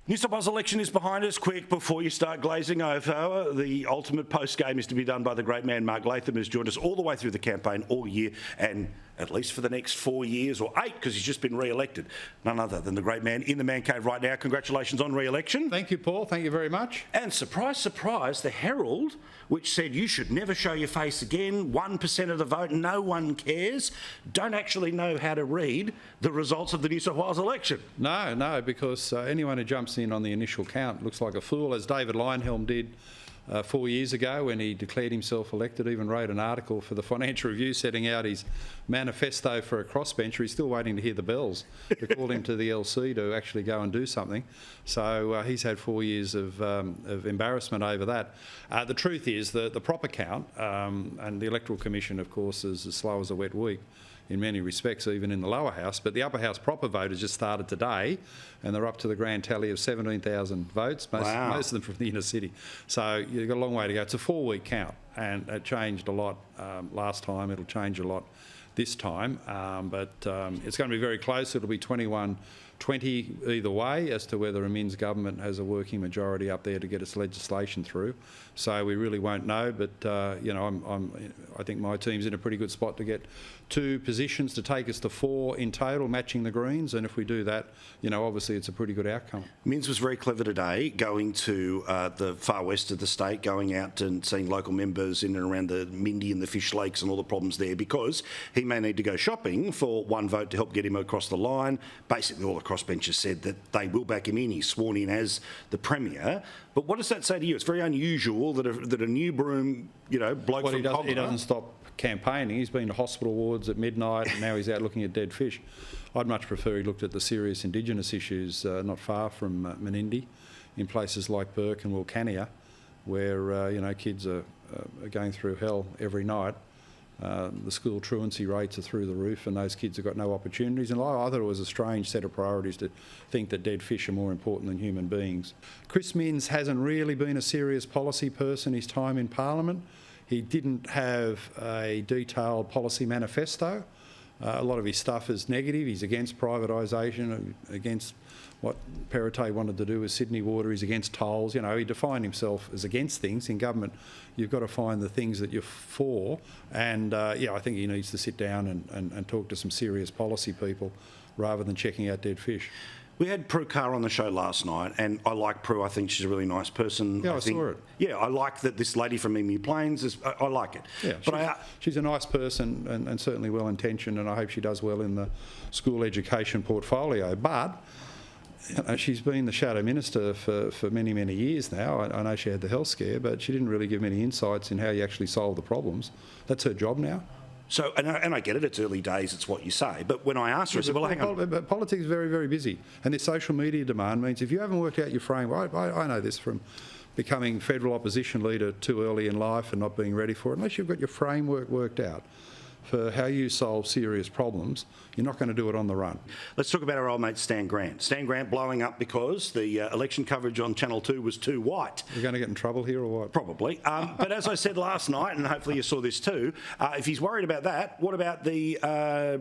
New South Wales election is behind us. Quick, before you start glazing over, the ultimate post-game is to be done by the great man Mark Latham, who's joined us all the way through the campaign all year, and at least for the next 4 years, or 8, because he's just been re-elected. None other than the great man in the man cave right now. Congratulations on re-election. Thank you, Paul. Thank you very much. And surprise, surprise, the Herald, which said you should never show your face again, 1% of the vote, no one cares, don't actually know how to read the results of the New South Wales election. No, because anyone who jumps in on the initial count looks like a fool, as David Leyonhjelm did 4 years ago when he declared himself elected. Even wrote an article for the Financial Review setting out his manifesto for a crossbencher. He's still waiting to hear the bells to call him to the LC to actually go and do something. So he's had 4 years of embarrassment over that. The truth is that the proper count, and the Electoral Commission, of course, is as slow as a wet week in many respects, even in the lower house. But the upper house proper vote has just started today, and they're up to the grand tally of 17,000 votes, most of them from the inner city. So you've got a long way to go. It's a 4-week count, and it changed a lot last time. It'll change a lot this time, but it's going to be very close. It'll be 21-20 either way as to whether a Minns government has a working majority up there to get its legislation through. So we really won't know, but I think my team's in a pretty good spot to get 2 positions to take us to 4 in total, matching the Greens. And if we do that, obviously it's a pretty good outcome. Minns was very clever today, going to the far west of the state, going out and seeing local members in and around the Mindy and the Fish Lakes and all the problems there, because he may need to go shopping for 1 vote to help get him across the line. Basically, all the crossbenchers said that they will back him in. He's sworn in as the Premier. But what does that say to you? It's very unusual that a new broom, bloke from Cobber... He doesn't stop campaigning. He's been to hospital wards at midnight, and now he's out looking at dead fish. I'd much prefer he looked at the serious Indigenous issues not far from Menindee, in places like Burke and Wilcannia, where kids are going through hell every night. The school truancy rates are through the roof, and those kids have got no opportunities. And I thought it was a strange set of priorities to think that dead fish are more important than human beings. Chris Minns hasn't really been a serious policy person his time in Parliament. He didn't have a detailed policy manifesto. A lot of his stuff is negative. He's against privatisation, against what Perrottet wanted to do with Sydney Water. He's against tolls. He defined himself as against things. In government, you've got to find the things that you're for. And, I think he needs to sit down and talk to some serious policy people rather than checking out dead fish. We had Prue Carr on the show last night, and I like Prue. I think she's a really nice person. Yeah, I saw it. Yeah, I like that this lady from Emu Plains, I like it. Yeah, but she's a nice person and certainly well-intentioned, and I hope she does well in the school education portfolio. But she's been the shadow minister for many, many years now. I know she had the health scare, but she didn't really give many insights in how you actually solve the problems. That's her job now. So, and I get it, it's early days, it's what you say, but when I asked her, I said, well, hang on. But politics is very, very busy, and this social media demand means if you haven't worked out your framework, I know this from becoming federal opposition leader too early in life and not being ready for it, unless you've got your framework worked out for how you solve serious problems, you're not going to do it on the run. Let's talk about our old mate Stan Grant. Stan Grant blowing up because the election coverage on Channel 2 was too white. We're going to get in trouble here or what? Probably. But as I said last night, and hopefully you saw this too, if he's worried about that, what about the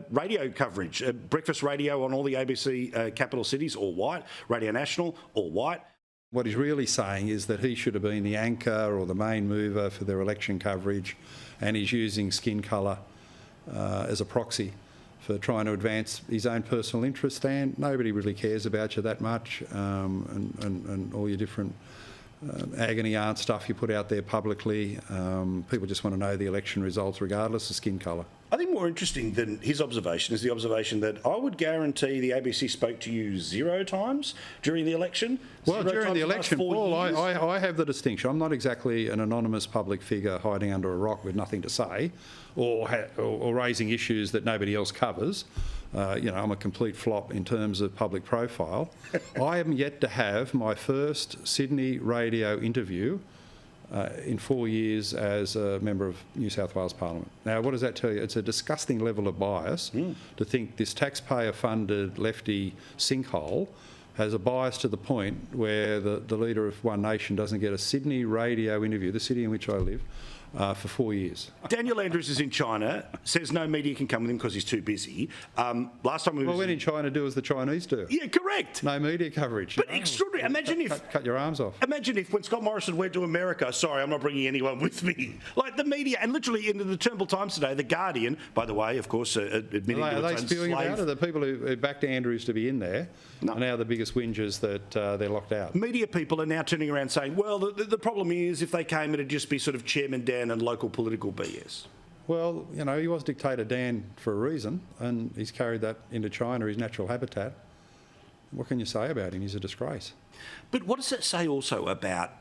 radio coverage? Breakfast radio on all the ABC capital cities, all white. Radio National, all white. What he's really saying is that he should have been the anchor or the main mover for their election coverage, and he's using skin colour as a proxy for trying to advance his own personal interest. And nobody really cares about you that much, and all your different agony aunt stuff you put out there publicly. People just want to know the election results regardless of skin colour. I think more interesting than his observation is the observation that I would guarantee the ABC spoke to you 0 times during the election. Well, during the election, Paul, I have the distinction. I'm not exactly an anonymous public figure hiding under a rock with nothing to say or raising issues that nobody else covers. I'm a complete flop in terms of public profile. I am yet to have my first Sydney radio interview in 4 years as a member of New South Wales Parliament. Now, what does that tell you? It's a disgusting level of bias to think this taxpayer-funded lefty sinkhole has a bias to the point where the leader of One Nation doesn't get a Sydney radio interview, the city in which I live, for 4 years. Daniel Andrews is in China, says no media can come with him because he's too busy. Last time we Well, was... when in China, do as the Chinese do. Yeah, correct. No media coverage. But extraordinary. Imagine if... Cut your arms off. Imagine if when Scott Morrison went to America, sorry, I'm not bringing anyone with me. Like the media, and literally in the Turnbull Times today, The Guardian, by the way, of course, admitting Are to they its own spewing slave... about it? The people who backed Andrews to be in there No. are now the biggest whingers that they're locked out. Media people are now turning around saying, well, the problem is if they came, it'd just be sort of Chairman Dan and local political BS. Well, you know, he was Dictator Dan for a reason, and he's carried that into China, his natural habitat. What can you say about him? He's a disgrace. But what does that say also about,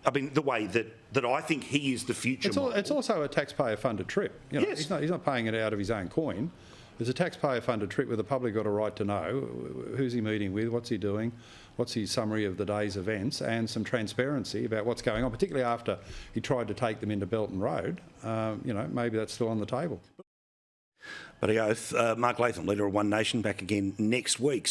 I mean, the way that I think he is the future model? It's also a taxpayer-funded trip. You know, Yes. he's not paying it out of his own coin. It's a taxpayer-funded trip where the public got a right to know who's he meeting with, what's he doing, what's his summary of the day's events, and some transparency about what's going on, particularly after he tried to take them into Belton Road. You know, maybe that's still on the table. But Mark Latham, leader of One Nation, back again next week.